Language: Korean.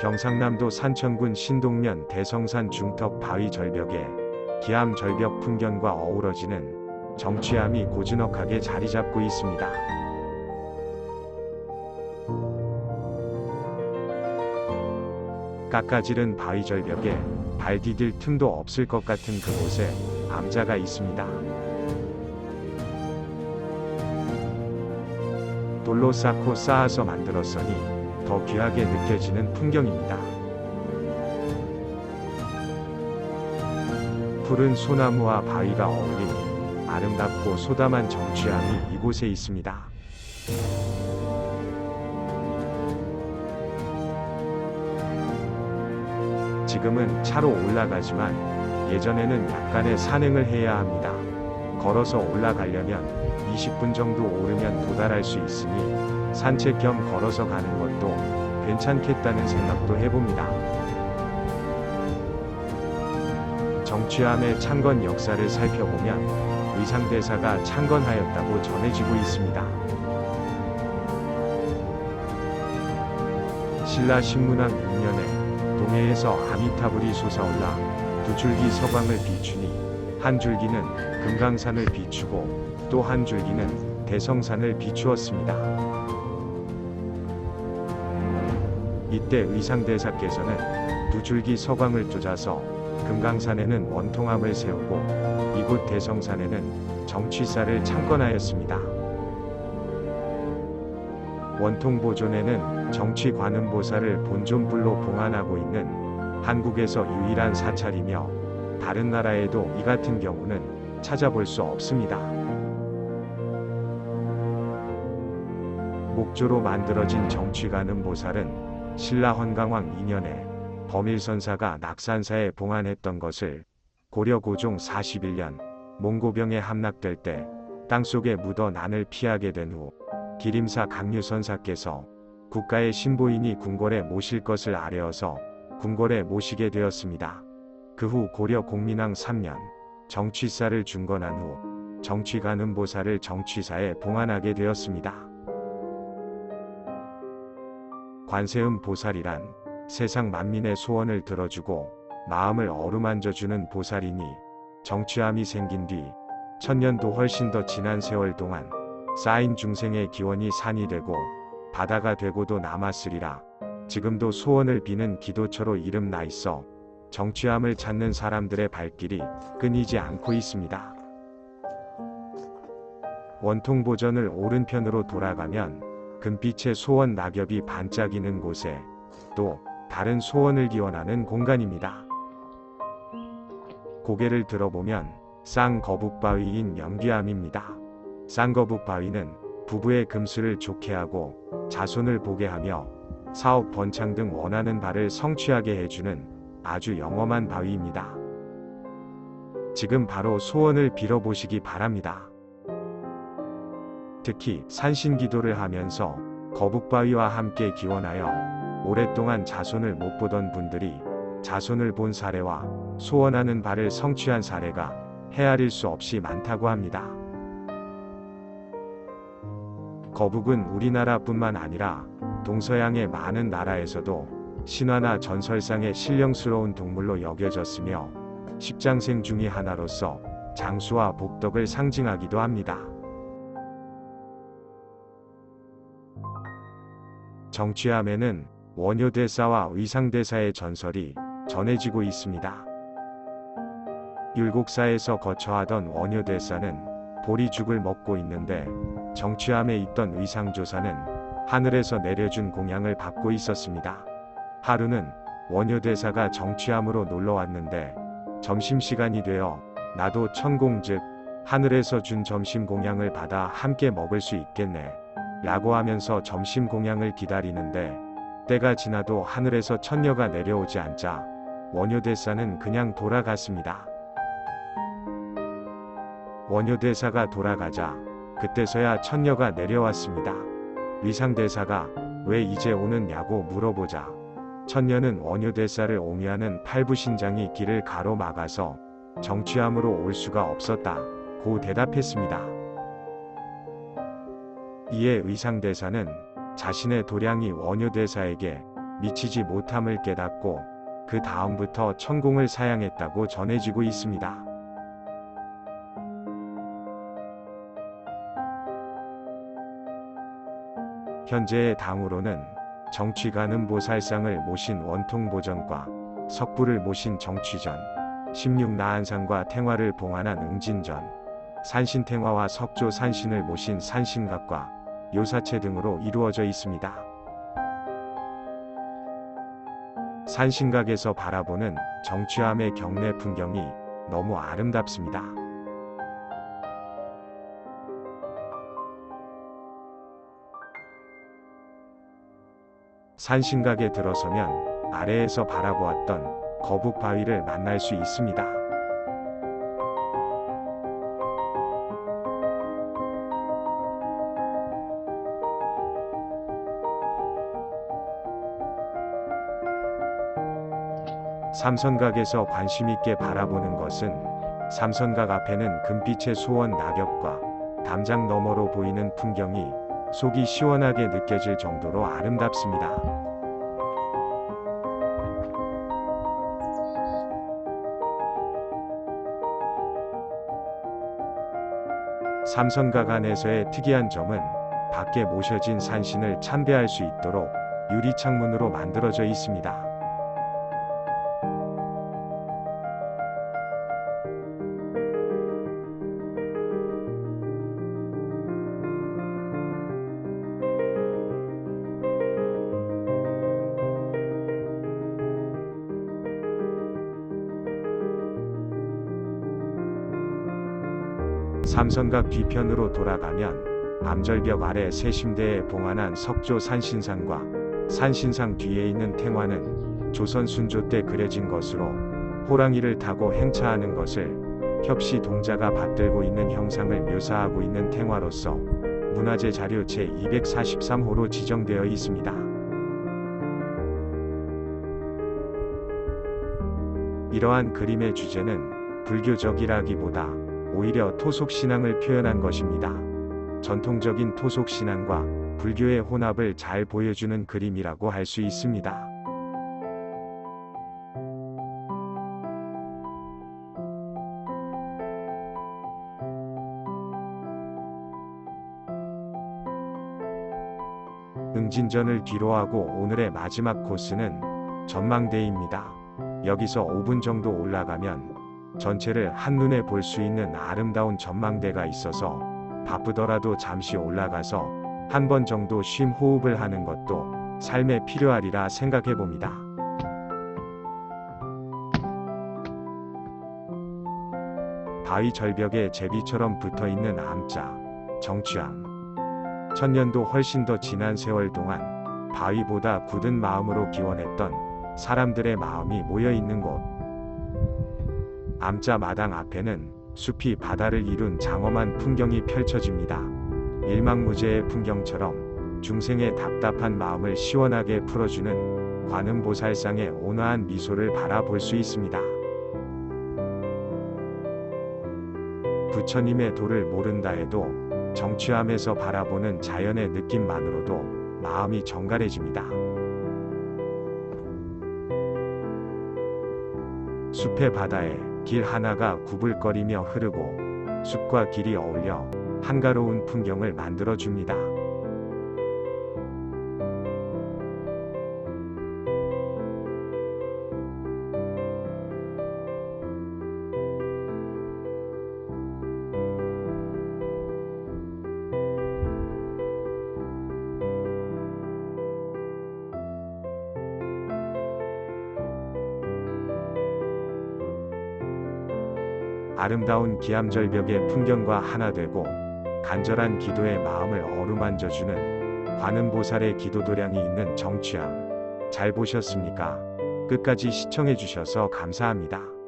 경상남도 산천군 신동면 대성산 중턱 바위 절벽에 기암 절벽 풍경과 어우러지는 정취암이 고즈넉하게 자리잡고 있습니다. 깎아지른 바위 절벽에 발 디딜 틈도 없을 것 같은 그곳에 암자가 있습니다. 돌로 쌓고 쌓아서 만들었으니 더 귀하게 느껴지는 풍경입니다. 푸른 소나무와 바위가 어울린 아름답고 소담한 정취암이 이곳에 있습니다. 지금은 차로 올라가지만 예전에는 약간의 산행을 해야 합니다. 걸어서 올라가려면 20분 정도 오르면 도달할 수 있으니 산책 겸 걸어서 가는 것도 괜찮겠다는 생각도 해봅니다. 정취암의 창건 역사를 살펴보면 의상대사가 창건하였다고 전해지고 있습니다. 신라 신문왕 6년에 동해에서 아미타불이 솟아올라 두 줄기 서광을 비추니 한 줄기는 금강산을 비추고 또 한 줄기는 대성산을 비추었습니다. 이때 의상대사께서는 두 줄기 서광을 쫓아서 금강산에는 원통함을 세우고 이곳 대성산에는 정취사를 창건하였습니다. 원통보존에는 정취관음보살을 본존불로 봉안하고 있는 한국에서 유일한 사찰이며 다른 나라에도 이 같은 경우는 찾아볼 수 없습니다. 목조로 만들어진 정취관음보살은 신라 헌강왕 2년에 범일선사가 낙산사에 봉안했던 것을 고려 고종 41년 몽고병에 함락될 때 땅속에 묻어 난을 피하게 된 후 기림사 강유선사께서 국가의 신보이니 궁궐에 모실 것을 아뢰어서 궁궐에 모시게 되었습니다. 그 후 고려 공민왕 3년 정취사를 중건한 후 정취관음보살을 정취사에 봉안하게 되었습니다. 관세음 보살이란 세상 만민의 소원을 들어주고 마음을 어루만져주는 보살이니 정취암이 생긴 뒤 천년도 훨씬 더 지난 세월 동안 쌓인 중생의 기원이 산이 되고 바다가 되고도 남았으리라. 지금도 소원을 비는 기도처로 이름 나 있어 정취암을 찾는 사람들의 발길이 끊이지 않고 있습니다. 원통보전을 오른편으로 돌아가면 금빛의 소원 낙엽이 반짝이는 곳에 또 다른 소원을 기원하는 공간입니다. 고개를 들어보면 쌍거북바위인 염귀암입니다. 쌍거북바위는 부부의 금슬을 좋게 하고 자손을 보게 하며 사업 번창 등 원하는 바를 성취하게 해주는 아주 영험한 바위입니다. 지금 바로 소원을 빌어보시기 바랍니다. 특히 산신기도를 하면서 거북바위와 함께 기원하여 오랫동안 자손을 못 보던 분들이 자손을 본 사례와 소원하는 바를 성취한 사례가 헤아릴 수 없이 많다고 합니다. 거북은 우리나라뿐만 아니라 동서양의 많은 나라에서도 신화나 전설상의 신령스러운 동물로 여겨졌으며 십장생 중의 하나로서 장수와 복덕을 상징하기도 합니다. 정취암에는 원효대사와 의상대사의 전설이 전해지고 있습니다. 율곡사에서 거처하던 원효대사는 보리죽을 먹고 있는데 정취암에 있던 의상조사는 하늘에서 내려준 공양을 받고 있었습니다. 하루는 원효대사가 정취암으로 놀러왔는데 점심시간이 되어 나도 천공 즉 하늘에서 준 점심 공양을 받아 함께 먹을 수 있겠네 라고 하면서 점심 공양을 기다리는데 때가 지나도 하늘에서 천녀가 내려오지 않자 원효대사는 그냥 돌아갔습니다. 원효대사가 돌아가자 그때서야 천녀가 내려왔습니다. 의상대사가 왜 이제 오느냐고 물어보자 천녀는 원효대사를 옹이하는 팔부신장이 길을 가로막아서 정취암으로 올 수가 없었다고 대답했습니다. 이에 의상대사는 자신의 도량이 원효대사에게 미치지 못함을 깨닫고 그 다음부터 천공을 사양했다고 전해지고 있습니다. 현재의 당으로는 정취가는보살상을 모신 원통보전과 석불을 모신 정취전, 16나한상과 탱화를 봉안한 응진전, 산신탱화와 석조산신을 모신 산신각과 요사체 등으로 이루어져 있습니다. 산신각에서 바라보는 정취암의 경내 풍경이 너무 아름답습니다. 산신각에 들어서면 아래에서 바라보았던 거북바위를 만날 수 있습니다. 삼선각에서 관심있게 바라보는 것은 삼선각 앞에는 금빛의 소원 낙엽과 담장 너머로 보이는 풍경이 속이 시원하게 느껴질 정도로 아름답습니다. 삼선각 안에서의 특이한 점은 밖에 모셔진 산신을 참배할 수 있도록 유리창문으로 만들어져 있습니다. 삼선각 뒤편으로 돌아가면 암절벽 아래 세심대에 봉안한 석조 산신상과 산신상 뒤에 있는 탱화는 조선 순조 때 그려진 것으로 호랑이를 타고 행차하는 것을 협시 동자가 받들고 있는 형상을 묘사하고 있는 탱화로서 문화재 자료 제243호로 지정되어 있습니다. 이러한 그림의 주제는 불교적이라기보다 오히려 토속신앙을 표현한 것입니다. 전통적인 토속신앙과 불교의 혼합을 잘 보여주는 그림이라고 할 수 있습니다. 응진전을 뒤로하고 오늘의 마지막 코스는 전망대입니다. 여기서 5분 정도 올라가면 전체를 한눈에 볼 수 있는 아름다운 전망대가 있어서 바쁘더라도 잠시 올라가서 한 번 정도 쉼 호흡을 하는 것도 삶에 필요하리라 생각해 봅니다. 바위 절벽에 제비처럼 붙어 있는 암자, 정취암. 천년도 훨씬 더 지난 세월 동안 바위보다 굳은 마음으로 기원했던 사람들의 마음이 모여 있는 곳. 암자 마당 앞에는 숲이 바다를 이룬 장엄한 풍경이 펼쳐집니다. 일망무제의 풍경처럼 중생의 답답한 마음을 시원하게 풀어주는 관음보살상의 온화한 미소를 바라볼 수 있습니다. 부처님의 도를 모른다 해도 정취암에서 바라보는 자연의 느낌만으로도 마음이 정갈해집니다. 숲의 바다에 길 하나가 구불거리며 흐르고 숲과 길이 어울려 한가로운 풍경을 만들어줍니다. 아름다운 기암절벽의 풍경과 하나 되고 간절한 기도의 마음을 어루만져주는 관음보살의 기도도량이 있는 정취암. 잘 보셨습니까? 끝까지 시청해 주셔서 감사합니다.